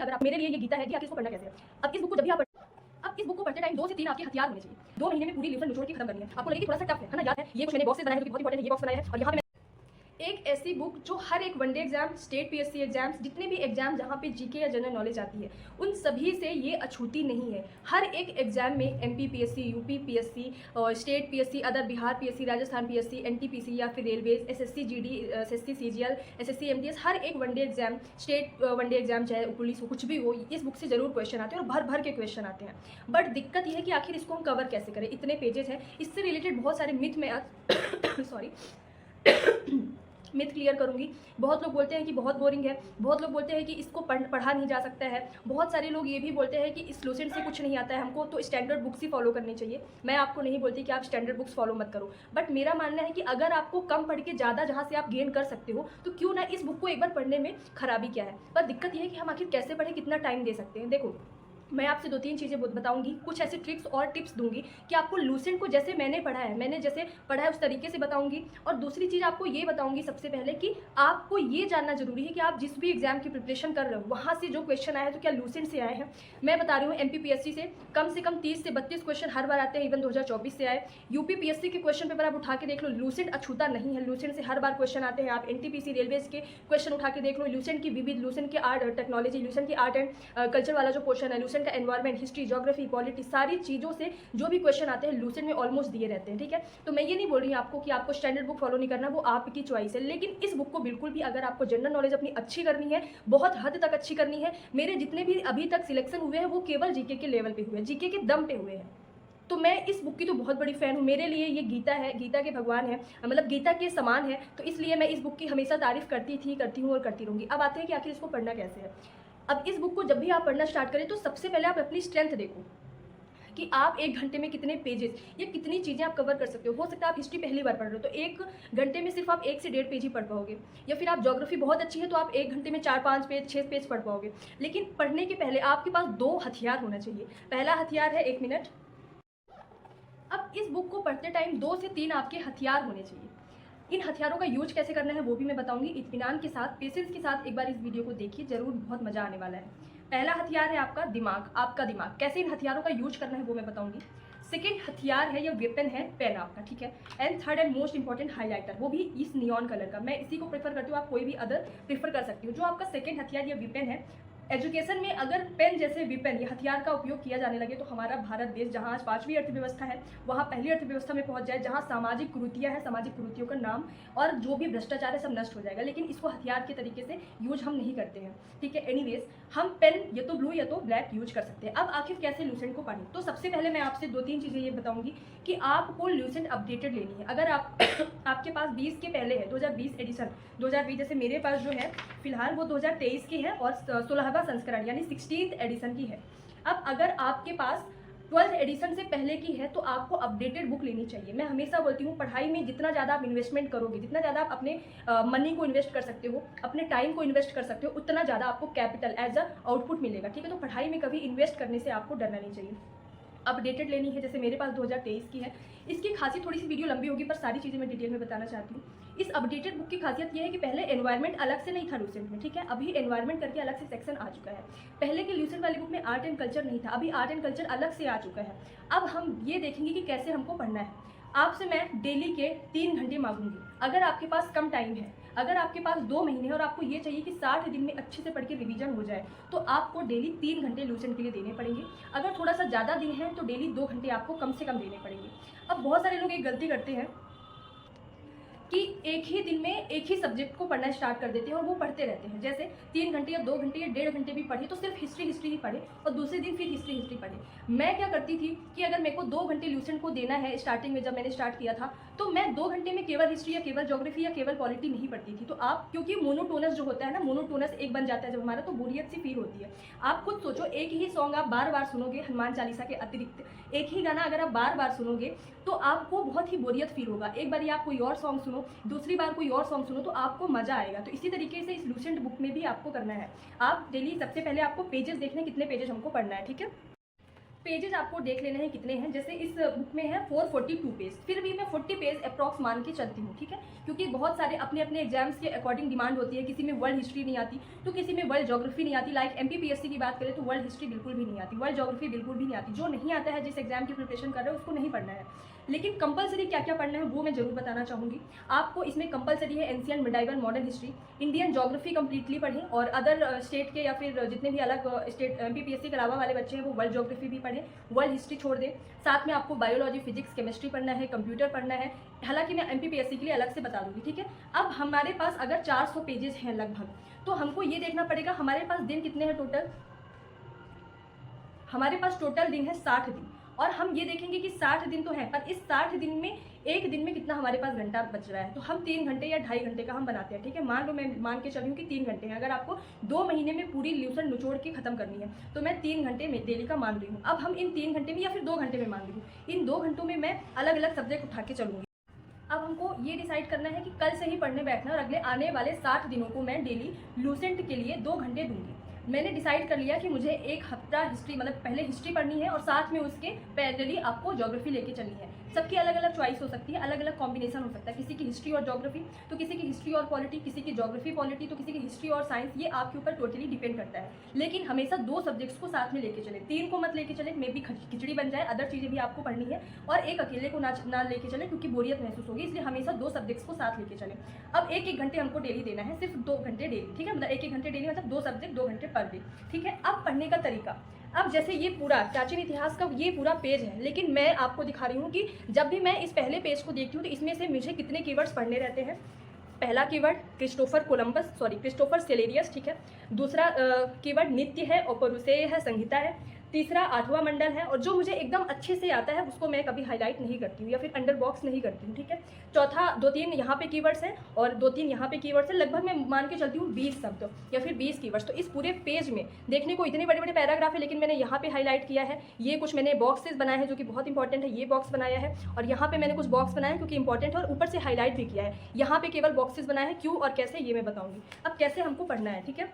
अगर आप मेरे लिए ये गीता है कि आप इसको पढ़ना कैसे है। अब इस बुक को जब भी आप अब इस बुक को पढ़ते टाइम 2 से 3 आपके हथियार होने चाहिए। 2 महीने में पूरी लेसन निचोड़ के खत्म करनी है। आपको लगे कि थोड़ा सा टफ है ना, याद है ये कुछ मैंने बॉक्सेस बनाए हैं जो कि बहुत इंपॉर्टेंट है, ये बॉक्स बनाया है और यहाँ पे एक ऐसी बुक जो हर एक one day exam, state PSC exams, जितने भी एग्जाम जहाँ पे जीके या जनरल नॉलेज आती है उन सभी से ये अछूती नहीं है। हर एक एग्जाम में MP PSC, UP PSC, state PSC, other Bihar PSC, Rajasthan PSC, NTPC या फिर railways, SSC GD, SSC CGL, SSC MTS, हर एक one day exam, state one day exam चाहे पुलिस हो कुछ भी हो, इस बुक से जरूर क्वेश्चन आते हैं और भर भर के क्वेश्चन आते हैं। बट दिक्कत यह है कि आखिर इसको हम कवर कैसे करें, इतने पेजेस हैं, इससे रिलेटेड बहुत सारे मिथ में सॉरी मिथ क्लियर करूंगी। बहुत लोग बोलते हैं कि बहुत बोरिंग है, बहुत लोग बोलते हैं कि इसको पढ़ा नहीं जा सकता है, बहुत सारे लोग ये भी बोलते हैं कि इस लूसेंट से कुछ नहीं आता है हमको, तो स्टैंडर्ड बुक्स ही फॉलो करनी चाहिए। मैं आपको नहीं बोलती कि आप स्टैंडर्ड बुक्स फॉलो मत करो, बट मेरा मानना है कि अगर आपको कम पढ़ के ज़्यादा जहाँ से आप गेन कर सकते हो तो क्यों ना इस बुक को एक बार पढ़ने में खराबी क्या है। पर दिक्कत यह है कि हम आखिर कैसे पढ़ें, कितना टाइम दे सकते हैं। देखो मैं आपसे 2-3 चीज़ें बताऊंगी, कुछ ऐसे ट्रिक्स और टिप्स दूंगी कि आपको लूसेंट को जैसे मैंने पढ़ा है, मैंने जैसे पढ़ा है उस तरीके से बताऊंगी। और दूसरी चीज़ आपको ये बताऊंगी सबसे पहले कि आपको ये जानना जरूरी है कि आप जिस भी एग्जाम की प्रिपरेशन कर रहे हो वहाँ से जो क्वेश्चन आए हैं तो क्या लूसेंट से आए हैं। मैं बता रही हूँ एमपीपीएससी से कम 30 से 32 क्वेश्चन हर बार आते हैं, इवन 2024 से आए। यूपी पीएससी के क्वेश्चन पेपर आप उठा के देख लो, लूसेंट अछूता नहीं है, लूसेंट से हर बार क्वेश्चन आते हैं। आप एनटीपीसी रेलवेज के क्वेश्चन उठा के देख लो, लूसेंट की विविध, लूसेंट के आर्ट टेक्नोलॉजी, लूसेंट की आर्ट एंड कल्चर वाला जो पोर्शन है, लूसेंट का एनवायरमेंट, हिस्ट्री, ज्योग्राफी, पॉलिटी, सारी चीज़ों से जो भी क्वेश्चन आते हैं लूसेंट में ऑलमोस्ट दिए रहते हैं। ठीक है, तो मैं ये नहीं बोल रही आपको कि आपको स्टैंडर्ड बुक फॉलो नहीं करना, वो आपकी चॉइस है। लेकिन इस बुक को बिल्कुल भी अगर आपको जनरल नॉलेज अपनी अच्छी करनी है, बहुत हद तक अच्छी करनी है, मेरे जितने भी अभी तक सिलेक्शन हुए हैं वो केवल जीके के लेवल पे हुए हैं, जीके के दम पे हुए हैं, तो मैं इस बुक की तो बहुत बड़ी फ़ैन हूँ। मेरे लिए ये गीता है, गीता के भगवान है, मतलब गीता के समान है, तो इसलिए मैं इस बुक की हमेशा तारीफ करती हूँ और करती रहूँगी। अब आते हैं कि आखिर इसको पढ़ना कैसे है। अब इस बुक को जब भी आप पढ़ना स्टार्ट करें तो सबसे पहले आप अपनी स्ट्रेंथ देखो कि आप 1 घंटे में कितने पेजेस या कितनी चीज़ें आप कवर कर सकते हो सकता है आप हिस्ट्री पहली बार पढ़ रहे हो तो 1 घंटे में सिर्फ आप 1 से 1.5 पेज ही पढ़ पाओगे, या फिर आप ज्योग्राफी बहुत अच्छी है तो आप 1 घंटे में 4-5 पेज 6 पेज पढ़ पाओगे। लेकिन पढ़ने के पहले आपके पास 2 हथियार होना चाहिए। पहला हथियार है 1 मिनट। अब इस बुक को पढ़ते टाइम 2 से 3 आपके हथियार होने चाहिए। इन हथियारों का यूज कैसे करना है वो भी मैं बताऊंगी। इत्मीनान के साथ, पेशेंस के साथ एक बार इस वीडियो को देखिए, जरूर बहुत मजा आने वाला है। पहला हथियार है आपका दिमाग, आपका दिमाग। कैसे इन हथियारों का यूज करना है वो मैं बताऊंगी। सेकेंड हथियार है या वेपन है पेन आपका, ठीक है। And third and most important highlighter, वो भी इस नियॉन कलर का। मैं इसी को प्रेफर करती हूँ, आप कोई भी अदर प्रेफर कर सकती हो। जो आपका सेकेंड हथियार या वेपन है, एजुकेशन में अगर पेन जैसे वेपन या हथियार का उपयोग किया जाने लगे तो हमारा भारत देश जहां आज 5वीं अर्थव्यवस्था है वहां पहली अर्थव्यवस्था में पहुंच जाए, जहां सामाजिक कुरीतियां हैं, सामाजिक कुरीतियों का नाम और जो भी भ्रष्टाचार है सब नष्ट हो जाएगा। लेकिन इसको हथियार के तरीके से यूज हम नहीं करते हैं, ठीक है। एनीवेज, हम पेन या तो ब्लू या तो ब्लैक यूज कर सकते हैं। अब आखिर कैसे लूसेंट को पढ़ें, तो सबसे पहले मैं आपसे 2-3 चीज़ें ये बताऊंगी कि आपको लूसेंट अपडेटेड लेनी है। अगर आप आपके पास 20 के पहले है, 2020 एडिशन, 2020 जैसे मेरे पास जो है फिलहाल वो 2023 की है और 16वां संस्करण यानी 16th एडिशन की है। अब अगर आपके पास 12th एडिशन से पहले की है तो आपको अपडेटेड बुक लेनी चाहिए। मैं हमेशा बोलती हूँ पढ़ाई में जितना ज़्यादा आप इन्वेस्टमेंट करोगे, जितना ज़्यादा आप अपने मनी को इन्वेस्ट कर सकते हो, अपने टाइम को इन्वेस्ट कर सकते हो, उतना ज़्यादा आपको कैपिटल एज अ आउटपुट मिलेगा, ठीक है। तो पढ़ाई में कभी इन्वेस्ट करने से आपको डरना नहीं चाहिए। अपडेटेड लेनी है, जैसे मेरे पास 2023 की है। इसकी खासियत, थोड़ी सी वीडियो लंबी होगी पर सारी चीज़ें मैं डिटेल में बताना चाहती हूँ। इस अपडेटेड बुक की खासियत ये है कि पहले एनवायरनमेंट अलग से नहीं था लूसेंट में, ठीक है। अभी एनवायरनमेंट करके अलग से सेक्शन आ चुका है। पहले के लूसेंट वाली बुक में आर्ट एंड कल्चर नहीं था, अभी आर्ट एंड कल्चर अलग से आ चुका है। अब हम ये देखेंगे कि कैसे हमको पढ़ना है। आपसे मैं डेली के 3 घंटे मांगूंगी। अगर आपके पास कम टाइम है, अगर आपके पास 2 महीने हैं और आपको ये चाहिए कि 60 दिन में अच्छे से पढ़ के रिवीजन हो जाए तो आपको डेली 3 घंटे लूसेंट के लिए देने पड़ेंगे। अगर थोड़ा सा ज़्यादा दिन है तो डेली 2 घंटे आपको कम से कम देने पड़ेंगे। अब बहुत सारे लोग एक गलती करते हैं कि एक ही दिन में एक ही सब्जेक्ट को पढ़ना स्टार्ट कर देते हैं और वो पढ़ते रहते हैं। जैसे 3 घंटे या 2 घंटे या 1.5 घंटे भी पढ़े तो सिर्फ हिस्ट्री ही पढ़े और दूसरे दिन फिर हिस्ट्री पढ़े। मैं क्या करती थी कि अगर मेरे को 2 घंटे लूसेंट को देना है, स्टार्टिंग में जब मैंने स्टार्ट किया था तो मैं 2 घंटे में केवल हिस्ट्री या केवल ज्योग्राफी या केवल पॉलिटी नहीं पढ़ती थी। तो आप, क्योंकि मोनोटोनस जो होता है ना, मोनोटोनस एक बन जाता है जब हमारा, तो बोरियत सी फील होती है। आप खुद सोचो, एक ही सॉन्ग आप बार बार सुनोगे, हनुमान चालीसा के अतिरिक्त एक ही गाना अगर आप बार बार सुनोगे तो आपको बहुत ही बोरियत फील होगा। एक बार आप कोई और सॉन्ग सुनो, दूसरी बार कोई और सॉन्ग सुनो तो आपको मजा आएगा। तो इसी तरीके से इस लूसेंट बुक में भी आपको करना है। आप डेली सबसे पहले आपको पेजेस देखने, कितने पेजेस हमको पढ़ना है, ठीक है। पेजेस आपको देख लेने हैं कितने हैं। जैसे इस बुक में है 442 पेज, फिर भी मैं 40 पेज अप्रॉक्स मान के चलती हूँ, ठीक है, क्योंकि बहुत सारे अपने अपने एग्जाम्स के अकॉर्डिंग डिमांड होती है। किसी में वर्ल्ड हिस्ट्री नहीं आती तो किसी में वर्ल्ड ज्योग्राफी नहीं आती। लाइक MPPSC की बात करें तो वर्ल्ड हिस्ट्री बिल्कुल भी नहीं आती, वर्ल्ड ज्योग्राफी बिल्कुल भी नहीं आती। जो नहीं आता है, जिस एग्जाम की प्रिपरेशन कर रहे हो उसको नहीं पढ़ना है, लेकिन कंपलसरी क्या क्या पढ़ना है वो मैं जरूर बताना चाहूँगी आपको। इसमें कंपलसरी है ancient, medieval, modern history, Indian geography completely पढ़ें, और अदर स्टेट के या फिर जितने भी अलग स्टेट MPPSC के अलावा वाले बच्चे हैं वो वर्ल्ड ज्योग्राफी भी पढ़ें, वर्ल्ड हिस्ट्री छोड़ दें। साथ में आपको बायोलॉजी, फिजिक्स, केमिस्ट्री पढ़ना है, कंप्यूटर पढ़ना है। हालांकि मैं MPPSC के लिए अलग से बता दूंगी, ठीक है। अब हमारे पास अगर 400 पेजेस हैं लगभग, तो हमको ये देखना पड़ेगा हमारे पास दिन कितने हैं टोटल। हमारे पास टोटल दिन है 60 दिन, और हम ये देखेंगे कि 60 दिन तो है, पर इस 60 दिन में एक दिन में कितना हमारे पास घंटा बच रहा है, तो हम 3 घंटे या 2.5 घंटे का हम बनाते हैं, ठीक है। मान लो मैं मान के चली हूँ कि 3 घंटे हैं। अगर आपको 2 महीने में पूरी ल्यूसन निचोड़ के खत्म करनी है तो मैं 3 घंटे में डेली का मान रही हूँ। अब हम इन 3 घंटे में या फिर 2 घंटे में मान रही हूँ, इन 2 घंटों में मैं अलग अलग सब्जेक्ट उठा के चलूँगी। अब हमको ये डिसाइड करना है कि कल से ही पढ़ने बैठना, और अगले आने वाले 60 दिनों को मैं डेली लूसेंट के लिए 2 घंटे दूंगी। मैंने डिसाइड कर लिया कि मुझे एक हफ्ता हिस्ट्री, मतलब पहले हिस्ट्री पढ़नी है और साथ में उसके पैरेलली आपको ज्योग्राफी लेके चलनी है। सबकी अलग अलग चॉइस हो सकती है, अलग अलग कॉम्बिनेशन हो सकता है। किसी की हिस्ट्री और ज्योग्राफी, तो किसी की हिस्ट्री और पॉलिटी, किसी की ज्योग्राफी पॉलिटी, तो किसी की हिस्ट्री और साइंस। ये आपके ऊपर टोटली डिपेंड करता है, लेकिन हमेशा 2 सब्जेक्ट्स को साथ में लेके चले, 3 को मत लेके चले, मे बी खिचड़ी बन जाए, अदर चीज़ें भी आपको पढ़नी है, और एक अकेले को ना लेके चले क्योंकि बोरियत महसूस होगी। इसलिए हमेशा 2 सब्जेक्ट्स को साथ लेके चले। अब 1-1 घंटे हमको डेली देना है, सिर्फ 2 घंटे डेली, ठीक है। मतलब 1-1 घंटे डेली, मतलब 2 सब्जेक्ट 2 घंटे पर डे, ठीक है। अब पढ़ने का तरीका, अब जैसे ये पूरा प्राचीन इतिहास का ये पूरा पेज है, लेकिन मैं आपको दिखा रही हूँ कि जब भी मैं इस पहले पेज को देखती हूँ तो इसमें से मुझे कितने कीवर्ड्स पढ़ने रहते हैं। पहला कीवर्ड क्रिस्टोफर सेलेरियस, ठीक है। दूसरा कीवर्ड नित्य है, औपरुषेय है, संहिता है। तीसरा 8वां मंडल है, और जो मुझे एकदम अच्छे से आता है उसको मैं कभी हाईलाइट नहीं करती हूँ या फिर अंडर बॉक्स नहीं करती हूँ, ठीक है। चौथा 2-3 यहाँ पे कीवर्ड्स हैं और 2-3 यहाँ पे कीवर्ड्स हैं। लगभग मैं मान के चलती हूँ 20 शब्द या फिर 20 कीवर्ड्स। तो इस पूरे पेज में देखने को इतने बड़े बड़े पैराग्राफ है, लेकिन मैंने यहाँ पे हाईलाइट किया है। ये कुछ मैंने बॉक्सेस बनाए हैं जो कि बहुत इंपॉर्टेंट है, ये बॉक्स बनाया है, और यहाँ पे मैंने कुछ बॉक्स बनाए हैं क्योंकि इंपॉर्टेंट है, और ऊपर से हाईलाइट भी किया है। यहाँ पे केवल बॉक्सेस बनाए हैं, क्यों और कैसे ये मैं बताऊँगी। अब कैसे हमको पढ़ना है, ठीक है।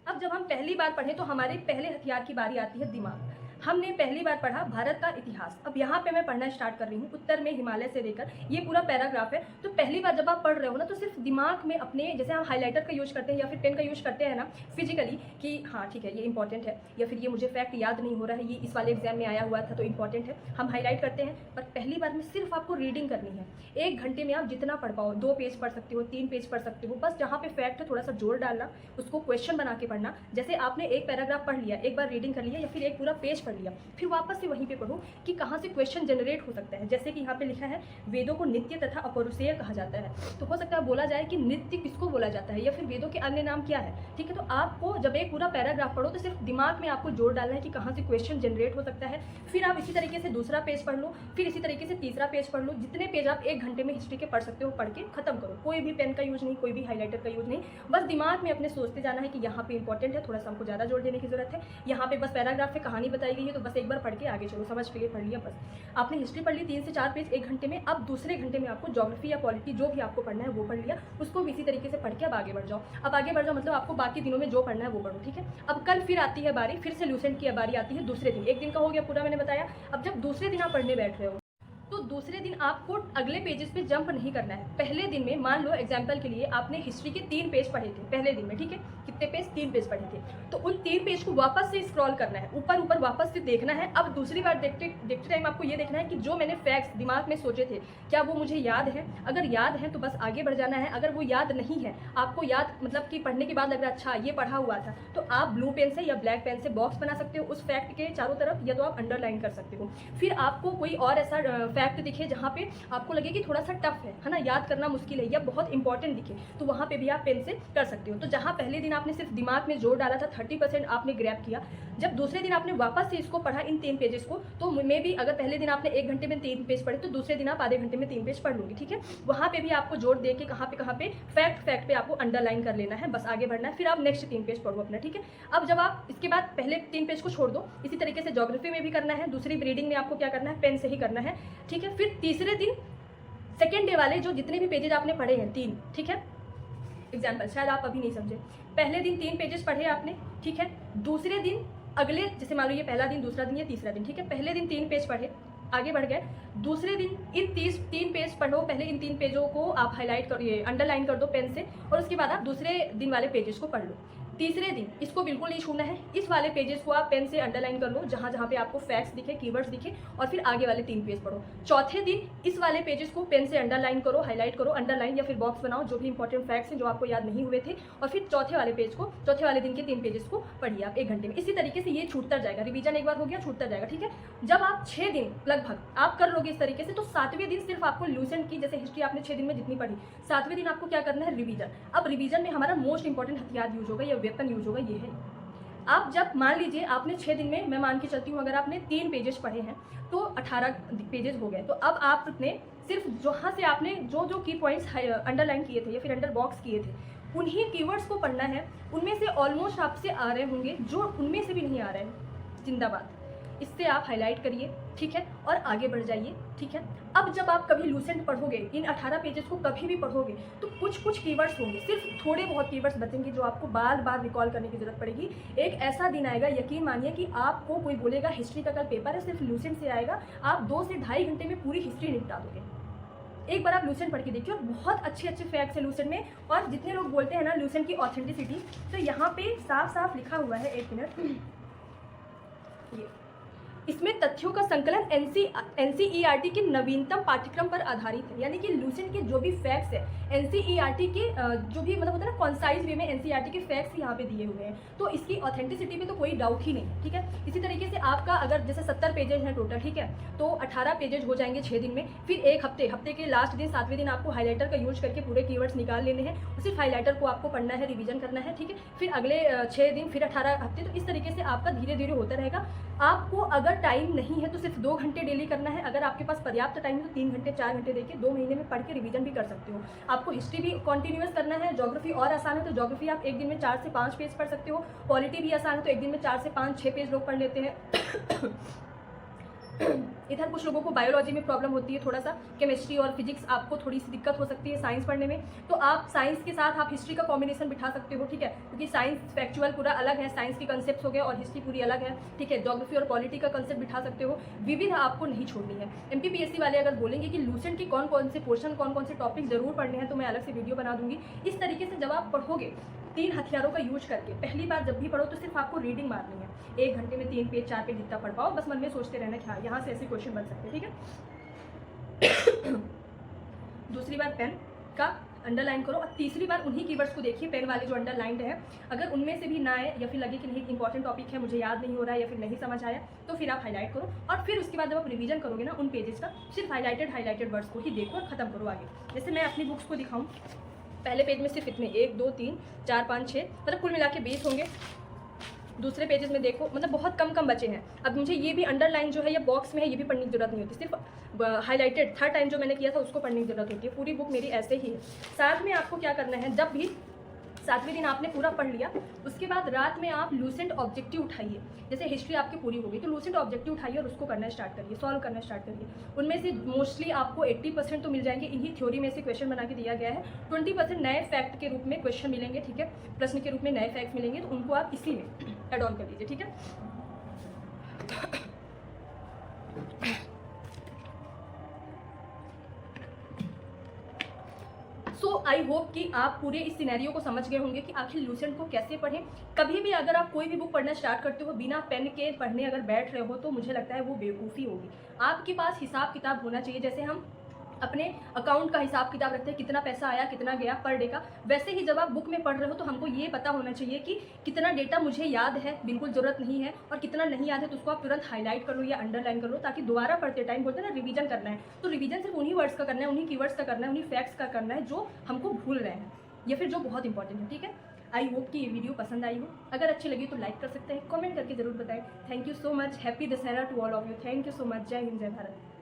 अब जब हम पहली बार पढ़ें तो हमारे पहले हथियार की बारी आती है दिमाग। हमने पहली बार पढ़ा भारत का इतिहास। अब यहाँ पे मैं पढ़ना स्टार्ट कर रही हूँ, उत्तर में हिमालय से लेकर, ये पूरा पैराग्राफ है। तो पहली बार जब आप पढ़ रहे हो ना, तो सिर्फ दिमाग में अपने, जैसे हम हाइलाइटर का यूज करते हैं या फिर पेन का यूज करते हैं ना फिजिकली, कि हाँ ठीक है ये इंपॉर्टेंट है, या फिर ये मुझे फैक्ट याद नहीं हो रहा है, ये इस वाले एग्जाम में आया हुआ था तो इंपॉर्टेंट है, हम हाईलाइट करते हैं। पर पहली बार में सिर्फ आपको रीडिंग करनी है। 1 घंटे में आप जितना पढ़ पाओ, 2 पेज पढ़ सकते हो, 3 पेज पढ़ सकते हो, बस जहाँ पे फैक्ट है थोड़ा सा जोर डालना, उसको क्वेश्चन बना के पढ़ना। जैसे आपने एक पैराग्राफ पढ़ लिया, एक बार रीडिंग कर लिया, या फिर एक पूरा पेज पढ़ लिया, फिर वापस से वहीं पे पढ़ो कि कहाँ से क्वेश्चन जनरेट हो सकता है। जैसे कि यहाँ पे लिखा है वेदों को नित्य तथा अपौरुषेय कहा जाता है, तो हो सकता है बोला जाए कि नित्य किसको बोला जाता है, या फिर वेदों के अन्य नाम क्या है, ठीक है। तो आपको जब एक पूरा पैराग्राफ पढ़ो तो सिर्फ दिमाग में आपको जोर डालना है कि कहाँ से क्वेश्चन जनरेट हो सकता है। फिर आप इसी तरीके से दूसरा पेज पढ़ लो, फिर इसी तरीके से तीसरा पेज पढ़ लो। जितने पेज आप 1 घंटे में हिस्ट्री के पढ़ सकते हो पढ़ के खत्म करो। कोई भी पेन का यूज नहीं, कोई भी हाईलाइटर का यूज नहीं, बस दिमाग में अपने सोचते जाना है कि यहाँ पे इंपॉर्टेंट है, थोड़ा सा हमको ज़्यादा जोर देने की जरूरत है। यहाँ पे बस पैराग्राफ में कहानी बताई गई है तो बस एक बार पढ़ के आगे चलो, समझ के लिए पढ़ लिया बस। आपने हिस्ट्री पढ़ ली 3 से 4 पेज 1 घंटे में। अब दूसरे घंटे में आपको ज्योग्राफी या पॉलिटी जो भी आपको पढ़ना है वो पढ़ लिया, उसको भी इसी तरीके से पढ़ के अब आगे बढ़ जाओ। अब आगे बढ़ जाओ मतलब आपको बाकी दिनों में जो पढ़ना है वो पढ़ो, ठीक है। अब कल फिर आती है बारी, फिर से लूसेंट की बारी आती है दूसरे दिन। 1 दिन का हो गया पूरा, मैंने बताया। अब जब दूसरे दिन आप पढ़ने बैठ रहे हो तो दूसरे दिन आपको अगले पेजेस पे जंप नहीं करना है। पहले दिन में मान लो एग्जाम्पल के लिए आपने हिस्ट्री के 3 पेज पढ़े थे पहले दिन में, ठीक है। कितने पेज? 3 पेज पढ़े थे, तो उन 3 पेज को वापस से स्क्रॉल करना है, ऊपर ऊपर वापस से देखना है। अब दूसरी बार देखते टाइम आपको ये देखना है कि जो मैंने फैक्ट्स दिमाग में सोचे थे क्या वो मुझे याद है। अगर याद है तो बस आगे बढ़ जाना है। अगर वो याद नहीं है, आपको याद मतलब कि पढ़ने के बाद लग रहा है अच्छा ये पढ़ा हुआ था, तो आप ब्लू पेन से या ब्लैक पेन से बॉक्स बना सकते हो उस फैक्ट के चारों तरफ, या तो आप अंडरलाइन कर सकते हो। फिर आपको कोई और ऐसा फैक्ट दिखे जहाँ पे आपको लगे कि थोड़ा सा टफ है ना, याद करना मुश्किल है या बहुत इंपॉर्टेंट दिखे, तो वहाँ पे भी आप पेन से कर सकते हो। तो जहाँ पहले दिन आपने सिर्फ दिमाग में जोर डाला था, 30% आपने ग्रैब किया, जब दूसरे दिन आपने वापस से इसको पढ़ा इन 3 पेजेस को, तो मे भी अगर पहले दिन आपने 1 घंटे में 3 पेज पढ़े तो दूसरे दिन आप आधे घंटे में 3 पेज पढ़ लोगे, ठीक है। वहाँ पे भी आपको जोर दे के कहाँ पे फैक्ट पे आपको अंडरलाइन कर लेना है, बस आगे बढ़ना है। फिर आप नेक्स्ट 3 पेज पढ़ो अपना, ठीक है। अब जब आप इसके बाद पहले 3 पेज को छोड़ दो, इसी तरीके से ज्योग्राफी में भी करना है, दूसरी रीडिंग में आपको क्या करना है, पेन से ही करना है, ठीक है। फिर तीसरे दिन सेकेंड डे वाले जो जितने भी पेजेस आपने पढ़े हैं 3, ठीक है। एग्जाम्पल शायद आप अभी नहीं समझे, पहले दिन 3 पेजेस पढ़े आपने, ठीक है। दूसरे दिन अगले जैसे मान लो ये पहला दिन, दूसरा दिन, या तीसरा दिन, ठीक है। पहले दिन 3 पेज पढ़े, आगे बढ़ गए। दूसरे दिन इन 3 पेज पढ़ो, पहले इन 3 पेजों को आप हाईलाइट कर, ये अंडरलाइन कर दो पेन से, और उसके बाद आप दूसरे दिन वाले पेजेस को पढ़ लो। तीसरे दिन इसको बिल्कुल नहीं छूना है, इस वाले पेजेस को आप पेन से अंडरलाइन कर लो जहाँ जहाँ पे आपको फैक्ट्स दिखे, कीवर्ड्स दिखे, और फिर आगे वाले 3 पेज पढ़ो। चौथे दिन इस वाले पेजेस को पेन से अंडरलाइन करो, हाईलाइट करो, अंडरलाइन या फिर बॉक्स बनाओ, जो भी इंपॉर्टेंट फैक्ट्स हैं जो आपको याद नहीं हुए थे, और फिर चौथे वाले पेज को, चौथे वाले दिन के 3 पेजेस को पढ़िए आप 1 घंटे में। इसी तरीके से ये छूटता जाएगा, रिवीजन एक बार हो गया, छूटता जाएगा, ठीक है। जब आप 6 दिन लगभग आप कर लोगे इस तरीके से, तो 7वें दिन सिर्फ आपको लूसेंट की, जैसे हिस्ट्री आपने 6 दिन में जितनी पढ़ी, 7वें दिन आपको क्या करना है, रिवीजन। अब रिवीजन में हमारा मोस्ट इंपॉर्टेंट हथियार यूज होगा या वेपन यूज होगा, ये है। आप जब मान लीजिए आपने 6 दिन में, मैं मान के चलती हूँ अगर आपने 3 पेजेस पढ़े हैं तो 18 पेजेस हो गए। तो अब आपने सिर्फ जहाँ से आपने जो जो की पॉइंट्स अंडरलाइन किए थे या फिर अंडर बॉक्स किए थे, उन्हीं कीवर्ड्स को पढ़ना है। उनमें से ऑलमोस्ट आपसे आ रहे होंगे, जो उनमें से भी नहीं आ रहे हैं, जिंदाबाद, इससे आप हाईलाइट करिए, ठीक है, और आगे बढ़ जाइए, ठीक है। अब जब आप कभी लूसेंट पढ़ोगे, इन 18 पेजेस को कभी भी पढ़ोगे, तो कुछ कीवर्ड्स होंगे, सिर्फ थोड़े बहुत कीवर्ड्स बचेंगे जो आपको बार बार रिकॉल करने की जरूरत पड़ेगी। एक ऐसा दिन आएगा, यकीन मानिए कि आपको कोई बोलेगा हिस्ट्री का कल पेपर है, सिर्फ लूसेंट से आएगा, आप 2 से ढाई घंटे में पूरी हिस्ट्री निपटा दोगे। एक बार आप लूसेंट पढ़ के देखिए, और बहुत अच्छे अच्छे फैक्ट्स हैं लूसेंट में। और जितने लोग बोलते हैं ना लूसेंट की ऑथेंटिसिटी, तो यहाँ पे साफ साफ लिखा हुआ है, 1 मिनट, ये इसमें तथ्यों का संकलन एनसीईआरटी के नवीनतम पाठ्यक्रम पर आधारित है। यानी कि लूसेंट के जो भी फैक्ट्स है, एनसीईआरटी के जो भी मतलब होता है ना कॉन्साइज वे में एनसीईआरटी के फैक्ट्स यहाँ पे दिए हुए हैं, तो इसकी ऑथेंटिसिटी में तो कोई डाउट ही नहीं, ठीक है। इसी तरीके से आपका अगर जैसे 70 पेजेज हैं टोटल, ठीक है, तो 18 पेजेज हो जाएंगे 6 दिन में। फिर एक हफ्ते के लास्ट दिन 7वें दिन आपको हाईलाइटर का यूज करके पूरे कीवर्ड्स निकाल लेने हैं, सिर्फ हाईलाइटर को आपको पढ़ना है, रिवीजन करना है, ठीक है। फिर अगले 6 दिन, फिर 18 हफ्ते, तो इस तरीके से आपका धीरे धीरे होता रहेगा। आपको अगर टाइम नहीं है तो सिर्फ 2 घंटे डेली करना है। अगर आपके पास पर्याप्त टाइम है तो 3 घंटे 4 घंटे देके 2 महीने में पढ़ के रिवीजन भी कर सकते हो। आपको हिस्ट्री भी कॉन्टिन्यूअस करना है, ज्योग्राफी और आसान है तो ज्योग्राफी आप एक दिन में 4 से 5 पेज पढ़ सकते हो। पॉलिटी भी आसान है तो एक दिन में 4 से 5-6 पेज लोग पढ़ लेते हैं। इधर कुछ लोगों को बायोलॉजी में प्रॉब्लम होती है, थोड़ा सा केमिस्ट्री और फिजिक्स आपको थोड़ी सी दिक्कत हो सकती है साइंस पढ़ने में, तो आप साइंस के साथ आप हिस्ट्री का कॉम्बिनेशन बिठा सकते हो, ठीक है, क्योंकि साइंस फैक्चुअल पूरा अलग है, साइंस के कंसेप्ट हो गए, और हिस्ट्री पूरी अलग है, ठीक है। ज्योग्राफी और पॉलिटी का कंसेप्ट बिठा सकते हो, विविध आपको नहीं छोड़नी है। एमपीपीएससी वाले अगर बोलेंगे कि लूसेंट की कौन कौन से पोर्शन, कौन कौन से टॉपिक जरूर पढ़ने हैं, तो मैं अलग से वीडियो बना दूंगी। इस तरीके से जब आप पढ़ोगे 3 हथियारों का यूज करके, पहली बार जब भी पढ़ो तो सिर्फ आपको रीडिंग मारनी है, 1 घंटे में 3 पेज 4 पेज जितना पढ़ पाओ, बस मन में सोचते रहना कि हाँ यहाँ से ऐसे क्वेश्चन बन सकते हैं, ठीक है। दूसरी बार पेन का अंडरलाइन करो, और तीसरी बार उन्हीं कीवर्ड्स को देखिए पेन वाले जो अंडरलाइंड है, अगर उनमें से भी ना आए या फिर लगे कि नहीं इंपॉर्टेंट टॉपिक है, मुझे याद नहीं हो रहा है या फिर नहीं समझ आया, तो फिर आप हाईलाइट करो, और फिर उसके बाद जब आप रिवीजन करोगे ना उन पेजेस का, सिर्फ हाईलाइटेड वर्ड्स को ही देखो और खत्म करो आगे। जैसे मैं अपनी बुक्स को दिखाऊँ, पहले पेज में सिर्फ इतने 1 2 3 4 5 6 मतलब कुल मिला के 20 होंगे। दूसरे पेजेस में देखो मतलब बहुत कम बचे हैं। अब मुझे ये भी अंडरलाइन जो है या बॉक्स में है, ये भी पढ़ने की जरूरत नहीं होती, सिर्फ हाईलाइटेड 3rd टाइम जो मैंने किया था उसको पढ़ने की जरूरत होती है। पूरी बुक मेरी ऐसे ही है। साथ में आपको क्या करना है, जब भी 7वें दिन आपने पूरा पढ़ लिया, उसके बाद रात में आप लूसेंट ऑब्जेक्टिव उठाइए। जैसे हिस्ट्री आपकी पूरी हो गई तो लूसेंट ऑब्जेक्टिव उठाइए और उसको करना स्टार्ट करिए, सॉल्व करना स्टार्ट करिए। उनमें से मोस्टली आपको 80% तो मिल जाएंगे, इन्हीं थ्योरी में से क्वेश्चन बना के दिया गया है। 20% नए फैक्ट के रूप में क्वेश्चन मिलेंगे, ठीक है, प्रश्न के रूप में नए फैक्ट्स मिलेंगे, तो उनको आप इसी में एड ऑन कर लीजिए, ठीक है। सो आई होप कि आप पूरे इस सिनेरियो को समझ गए होंगे कि आखिर लूसेंट को कैसे पढ़ें। कभी भी अगर आप कोई भी बुक पढ़ना स्टार्ट करते हो बिना पेन के पढ़ने अगर बैठ रहे हो तो मुझे लगता है वो बेवकूफ़ी होगी। आपके पास हिसाब किताब होना चाहिए, जैसे हम अपने अकाउंट का हिसाब किताब रखते हैं, कितना पैसा आया कितना गया पर डे का, वैसे ही जब आप बुक में पढ़ रहे हो तो हमको ये पता होना चाहिए कि कितना डेटा मुझे याद है, बिल्कुल ज़रूरत नहीं है, और कितना नहीं याद है तो उसको आप तुरंत हाईलाइट कर लो या अंडरलाइन कर लो, ताकि दोबारा पढ़ते टाइम बोलते हैं ना रिवीजन करना है, तो रिवीजन सिर्फ उन्हीं वर्ड्स का करना है, उन्हीं कीवर्ड्स का करना है, उन्हीं फैक्ट्स का करना है जो हमको भूल रहे हैं या फिर जो बहुत इंपॉर्टेंट है, ठीक है। आई होप कि ये वीडियो पसंद आई हो। अगर अच्छी लगी तो लाइक कर सकते हैं, कमेंट करके जरूर बताएं। Thank you so much, happy Dussehra to all of you. Thank you so much, जय हिंद जय भारत।